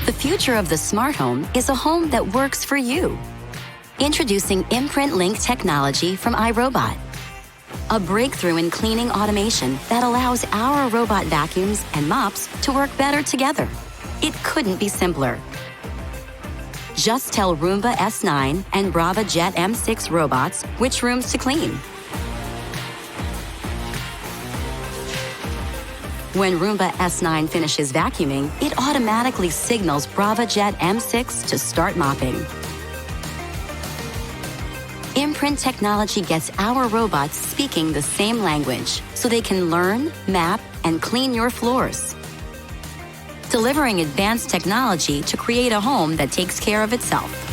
The future of the smart home is a home that works for you. Introducing Imprint Link Technology from iRobot, a breakthrough in cleaning automation that allows our robot vacuums and mops to work better together. It couldn't be simpler. Just tell Roomba S9 and Braava Jet M6 robots which rooms to clean. When Roomba S9 finishes vacuuming, it automatically signals Braava Jet M6 to start mopping. Imprint technology gets our robots speaking the same language, so they can learn, map, and clean your floors. Delivering advanced technology to create a home that takes care of itself.